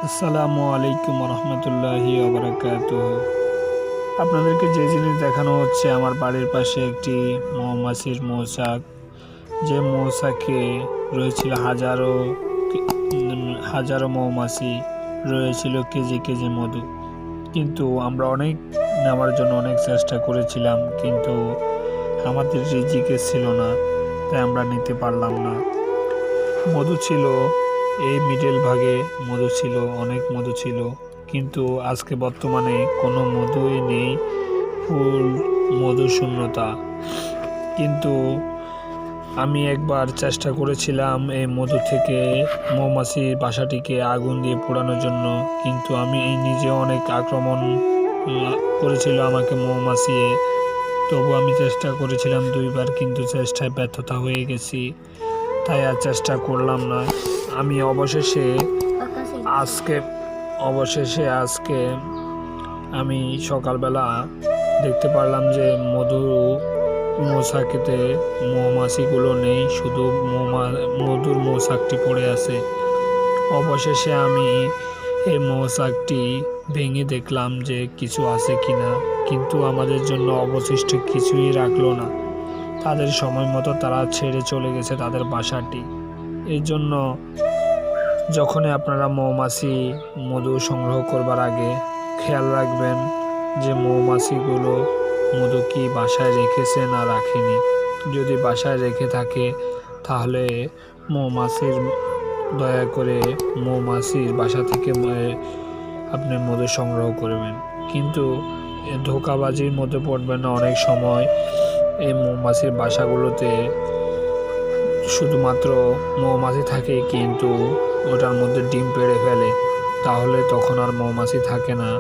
আসসালামু আলাইকুম রহমতুল্লাহি ওবারাকাতুহু। আপনাদেরকে যে জিনিস দেখানো হচ্ছে, আমার বাড়ির পাশে একটি মৌমাছির মৌচাক, যে মৌচাকে রয়েছিল হাজারো মৌমাছি, রয়েছিল কেজি কেজি মধু। কিন্তু আমরা অনেক নেওয়ার জন্য অনেক চেষ্টা করেছিলাম, কিন্তু আমাদের রিজিকে ছিল না, তাই আমরা নিতে পারলাম না। মধু ছিল এই মিডল ভাগে, মধু ছিল, অনেক মধু ছিল, কিন্তু আজকে বর্তমানে কোনো মধুই নেই, ফুল মধু শূন্যতা। কিন্তু আমি একবার চেষ্টা করেছিলাম এই মধু থেকে মৌমাছির বাসাটিকে আগুন দিয়ে পোড়ানোর জন্য, কিন্তু আমি নিজে অনেক আক্রমণ করেছিল আমাকে মৌমাছি। তবু আমি চেষ্টা করেছিলাম 2বার, কিন্তু চেষ্টায় ব্যর্থতা হয়ে গেছি, তাই আর চেষ্টা করলাম না। আমি অবশেষে আজকে আমি সকালবেলা দেখতে পারলাম যে মৌচাকেতে মৌমাছিগুলো নেই, শুধু মধুর মৌচাকটি পড়ে আছে। অবশেষে আমি এই মৌচাকটি ভেঙে দেখলাম যে কিছু আছে কিনা, কিন্তু আমাদের জন্য অবশিষ্ট কিছুই রাখলো না। তাদের সময় মতো তারা ছেড়ে চলে গেছে তাদের বাসাটি। এই জন্য যখনই আপনারা মধু সংগ্রহ করবার আগে খেয়াল রাখবেন যে মৌমাছিগুলো মধু কি বাসায় রেখেছে না রাখেনি। যদি বাসায় রেখে থাকে তাহলে দয়া করে মৌমাছির বাসা থেকে আপনি মধু সংগ্রহ করবেন, কিন্তু ধোঁকাবাজির মধ্যে পড়বেন না। অনেক সময় এই মৌমাছির বাসাগুলোতে শুধুমাত্র মৌমাছি থাকে, কিন্তু ওটার মধ্যে ডিম পেড়ে ফেলে, তাহলে তখন আর মৌমাছি থাকে না,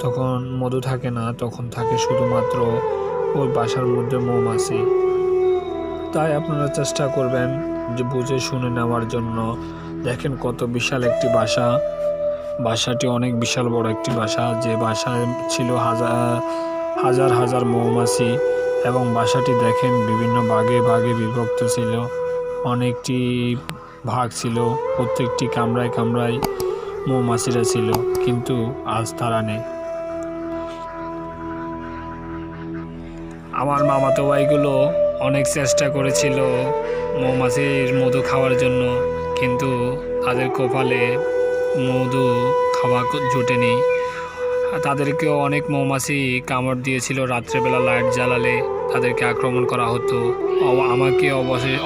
তখন মধু থাকে না, তখন থাকে শুধুমাত্র ওই বাসার মধ্যে মৌমাছি। তাই আপনারা চেষ্টা করবেন যে বুঝে শুনে নেওয়ার জন্য। দেখেন কত বিশাল একটি বাসাটি অনেক বিশাল বড় একটি বাসা, যে বাসায় ছিল হাজার হাজার মৌমাছি, এবং বাসাটি দেখেন বিভিন্ন ভাগে ভাগে বিভক্ত ছিল, অনেকটি ভাগ ছিল, প্রত্যেকটি কামরায় কামরায় মৌমাছিরা ছিল, কিন্তু আজ তারা নেই। আমার মামাতো ভাইগুলো অনেক চেষ্টা করেছিল মৌমাছির মধু খাওয়ার জন্য, কিন্তু তাদের কপালে মধু খাওয়া জোটেনি। তাদেরকেও অনেক মৌমাছি কামড় দিয়েছিল, রাত্রেবেলা লাইট জ্বালালে তাদেরকে আক্রমণ করা হতো। আমাকে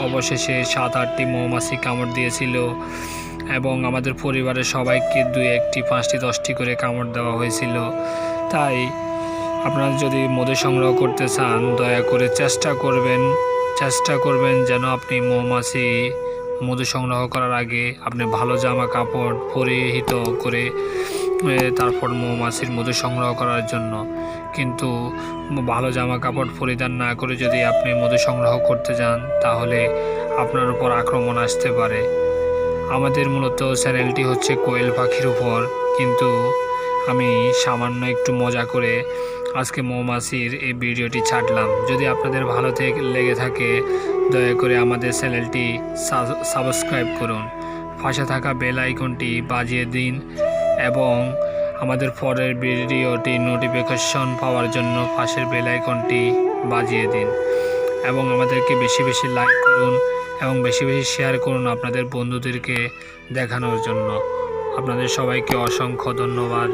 অবশেষে 7-8টি মৌমাছি কামড় দিয়েছিল, এবং আমাদের পরিবারের সবাইকে 2-1টি 5টি 10টি করে কামড় দেওয়া হয়েছিল। তাই আপনারা যদি মধু সংগ্রহ করতে চান, দয়া করে চেষ্টা করবেন যেন আপনি মধু সংগ্রহ করার আগে আপনি ভালো জামা কাপড় পরিহিত করে তারপর মৌমাছির মধু সংগ্রহ করার জন্য। কিন্তু ভালো জামা কাপড় পরিধান না করে যদি আপনি মধু সংগ্রহ করতে যান, তাহলে আপনার উপর আক্রমণ আসতে পারে। আমাদের মূলত চ্যানেলটি হচ্ছে কোয়েল পাখির উপর, কিন্তু আমি সামান্য একটু মজা করে আজকে মৌমাছির এই ভিডিওটি ছাড়লাম। যদি আপনাদের ভালো লেগে থাকে, দয়া করে আমাদের চ্যানেলটি সাবস্ক্রাইব করুন, পাশে থাকা বেল আইকনটি বাজিয়ে দিন, এবং আমাদের পরের ভিডিওটি নোটিফিকেশন পাওয়ার জন্য পাশের বেল আইকনটি বাজিয়ে দিন, এবং আমাদেরকে বেশি বেশি লাইক করুন এবং বেশি বেশি শেয়ার করুন আপনাদের বন্ধুদেরকে দেখানোর জন্য। আপনাদের সবাইকে অসংখ্য ধন্যবাদ।